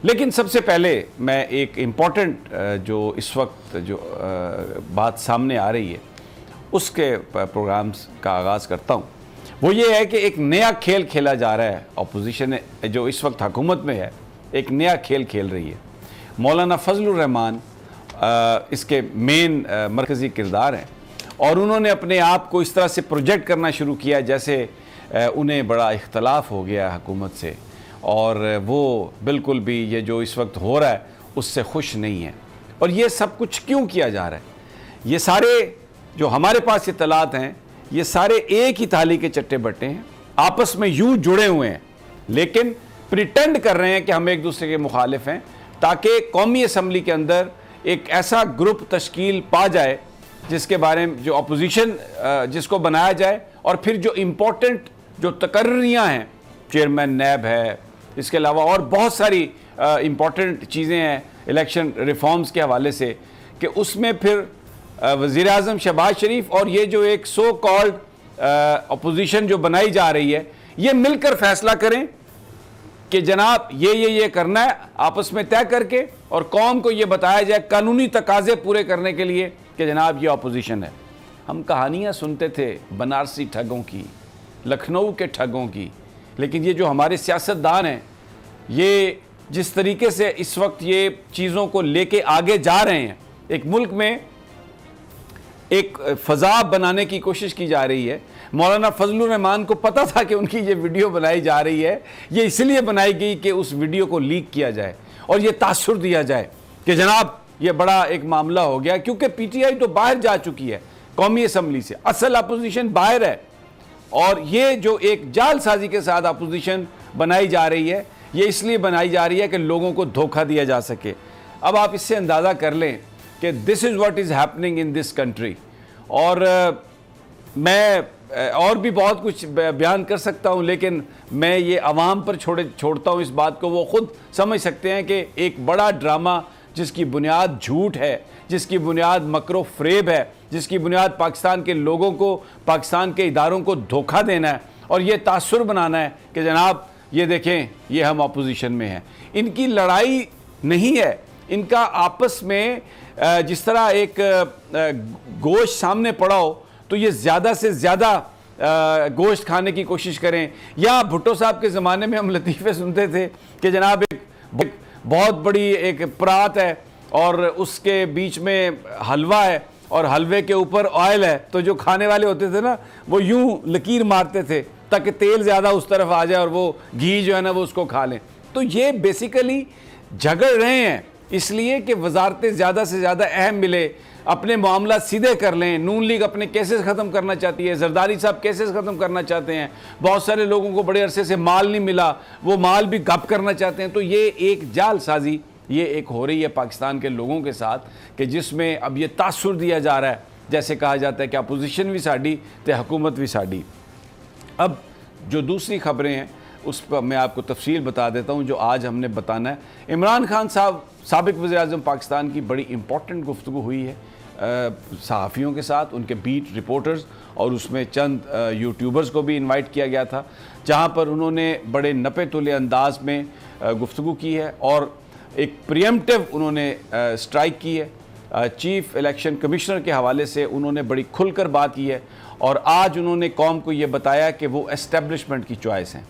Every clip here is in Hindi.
लेकिन सबसे पहले मैं एक इम्पॉर्टेंट जो इस वक्त जो बात सामने आ रही है उसके प्रोग्राम्स का आगाज़ करता हूँ। वो ये है कि एक नया खेल खेला जा रहा है, अपोजिशन जो इस वक्त हुकूमत में है एक नया खेल खेल रही है। मौलाना फजलुर रहमान इसके मेन मरकज़ी किरदार हैं और उन्होंने अपने आप को इस तरह से प्रोजेक्ट करना शुरू किया जैसे उन्हें बड़ा इख्तलाफ हो गया हुकूमत से और वो बिल्कुल भी ये जो इस वक्त हो रहा है उससे खुश नहीं है। और ये सब कुछ क्यों किया जा रहा है? ये सारे जो हमारे पास इत्तलात हैं ये सारे एक ही थाली के चट्टे बट्टे हैं, आपस में यूं जुड़े हुए हैं लेकिन प्रिटेंड कर रहे हैं कि हम एक दूसरे के मुखालिफ हैं ताकि कौमी असम्बली के अंदर एक ऐसा ग्रुप तश्कील पा जाए जिसके बारे में जो अपोजिशन जिसको बनाया जाए और फिर जो इम्पोर्टेंट जो तकर्रियाँ हैं, चेयरमैन नैब है, इसके अलावा और बहुत सारी इम्पॉर्टेंट चीज़ें हैं इलेक्शन रिफॉर्म्स के हवाले से, कि उसमें फिर वज़ीर आज़म शहबाज शरीफ और ये जो एक सो कॉल्ड अपोजिशन जो बनाई जा रही है ये मिलकर फैसला करें कि जनाब ये करना है, आपस में तय करके, और कौम को ये बताया जाए कानूनी तकाजे पूरे करने के लिए कि जनाब ये अपोजिशन है। हम कहानियाँ सुनते थे बनारसी ठगों की, लखनऊ के ठगों की, लेकिन ये जो हमारे सियासतदान हैं ये जिस तरीके से इस वक्त ये चीज़ों को लेके आगे जा रहे हैं, एक मुल्क में एक फ़ज़ा बनाने की कोशिश की जा रही है। मौलाना फजलुर रहमान को पता था कि उनकी ये वीडियो बनाई जा रही है, ये इसलिए बनाई गई कि उस वीडियो को लीक किया जाए और ये तासुर दिया जाए कि जनाब ये बड़ा एक मामला हो गया, क्योंकि पीटीआई तो बाहर जा चुकी है कौमी असम्बली से, असल अपोजिशन बाहर है और ये जो एक जालसाजी के साथ अपोजिशन बनाई जा रही है ये इसलिए बनाई जा रही है कि लोगों को धोखा दिया जा सके। अब आप इससे अंदाज़ा कर लें कि this is what is happening in this country. और मैं और भी बहुत कुछ बयान कर सकता हूँ लेकिन मैं ये आवाम पर छोड़ता हूँ इस बात को, वो ख़ुद समझ सकते हैं कि एक बड़ा ड्रामा जिसकी बुनियाद झूठ है, जिसकी बुनियाद मकरो फ़रेब है, जिसकी बुनियाद पाकिस्तान के लोगों को, पाकिस्तान के इदारों को धोखा देना है और ये तासुर बनाना है कि जनाब ये देखें ये हम अपोजिशन में हैं। इनकी लड़ाई नहीं है, इनका आपस में जिस तरह एक गोश्त सामने पड़ा हो तो ये ज़्यादा से ज़्यादा गोश्त खाने की कोशिश करें। या भुट्टो साहब के ज़माने में हम लतीफ़े सुनते थे कि जनाब एक बहुत बड़ी एक परात है और उसके बीच में हलवा है और हलवे के ऊपर ऑयल है, तो जो खाने वाले होते थे ना वो यूं लकीर मारते थे ताकि तेल ज़्यादा उस तरफ आ जाए और वो घी जो है ना वो उसको खा लें। तो ये बेसिकली झगड़ रहे हैं इसलिए कि वजारतें ज़्यादा से ज़्यादा अहम मिले, अपने मामला सीधे कर लें। नून लीग अपने केसेस ख़त्म करना चाहती है, जरदारी साहब केसेस ख़त्म करना चाहते हैं, बहुत सारे लोगों को बड़े अरसे से माल नहीं मिला वो माल भी गप करना चाहते हैं। तो ये एक जालसाजी ये एक हो रही है पाकिस्तान के लोगों के साथ कि जिसमें अब ये तासुर दिया जा रहा है, जैसे कहा जाता है कि अपोजिशन भी साड़ी तो हुकूमत भी साड़ी। अब जो दूसरी खबरें हैं उस पर मैं आपको तफसील बता देता हूँ जो आज हमने बताना है। इमरान खान साहब साबिक वज़ीर-ए-आज़म पाकिस्तान की बड़ी इंपॉर्टेंट गुफ्तगू हुई है सहाफ़ियों के साथ, उनके बीट रिपोर्टर्स, और उसमें चंद यूट्यूबर्स को भी इनवाइट किया गया था जहाँ पर उन्होंने बड़े नपे तुले अंदाज में गुफ्तगू की है और एक प्रियम्पटिव उन्होंने स्ट्राइक की है। चीफ इलेक्शन कमिश्नर के हवाले से उन्होंने बड़ी खुलकर बात की है और आज उन्होंने कौम को ये बताया कि वो एस्टेब्लिशमेंट की चॉइस हैं।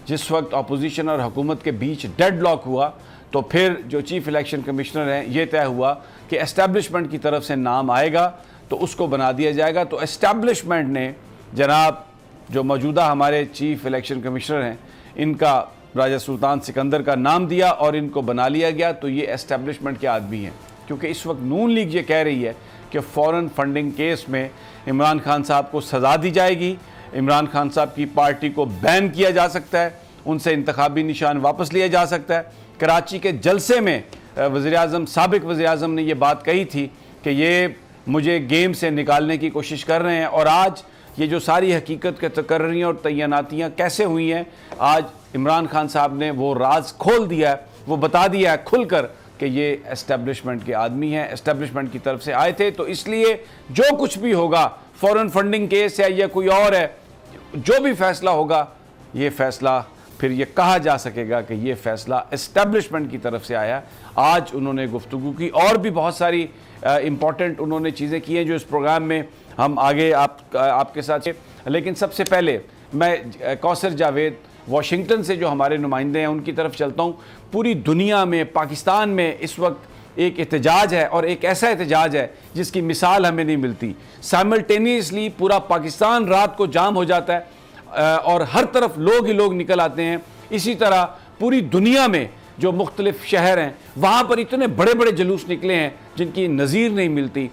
जिस वक्त अपोजिशन और हुकूमत के बीच डेडलॉक हुआ तो फिर जो चीफ इलेक्शन कमिश्नर हैं ये तय हुआ कि एस्टेब्लिशमेंट की तरफ से नाम आएगा तो उसको बना दिया जाएगा। तो एस्टेब्लिशमेंट ने जनाब जो मौजूदा हमारे चीफ इलेक्शन कमिश्नर हैं इनका राजा सुल्तान सिकंदर का नाम दिया और इनको बना लिया गया। तो ये एस्टेब्लिशमेंट के आदमी हैं, क्योंकि इस वक्त नून लीग ये कह रही है कि फ़ौरन फंडिंग केस में इमरान खान साहब को सज़ा दी जाएगी, इमरान खान साहब की पार्टी को बैन किया जा सकता है, उनसे इंतखाबी निशान वापस लिया जा सकता है। कराची के जलसे में वज़ीर-ए-आज़म साबिक वज़ीर-ए-आज़म ने ये बात कही थी कि ये मुझे गेम से निकालने की कोशिश कर रहे हैं और आज ये जो सारी हकीकत के तकर्रियाँ और तैनातियाँ कैसे हुई हैं, आज इमरान खान साहब ने वो राज खोल दिया है, वो बता दिया है खुलकर कि ये एस्टेब्लिशमेंट के आदमी हैं, एस्टेब्लिशमेंट की तरफ से आए थे। तो इसलिए जो कुछ भी होगा, फ़ौरन फंडिंग केस है या कोई और है, जो भी फ़ैसला होगा ये फ़ैसला फिर ये कहा जा सकेगा कि ये फ़ैसला इस्टेब्लिशमेंट की तरफ से आया। आज उन्होंने गुफ्तगू की और भी बहुत सारी इम्पॉर्टेंट उन्होंने चीज़ें की हैं जो इस प्रोग्राम में हम आगे आपके साथ। लेकिन सबसे पहले मैं कौसर जावेद वाशिंगटन से जो हमारे नुमाइंदे हैं उनकी तरफ चलता हूँ। पूरी दुनिया में, पाकिस्तान में इस वक्त एक एहतजाज है और एक ऐसा एहतजाज है जिसकी मिसाल हमें नहीं मिलती। साइमल्टेनियसली पूरा पाकिस्तान रात को जाम हो जाता है और हर तरफ लोग ही लोग निकल आते हैं। इसी तरह पूरी दुनिया में जो मुख्तलिफ शहर हैं वहाँ पर इतने बड़े बड़े जुलूस निकले हैं जिनकी नज़ीर नहीं मिलती।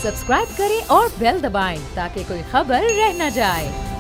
सब्सक्राइब करें और बेल दबाएं ताकि कोई खबर रह न जाए।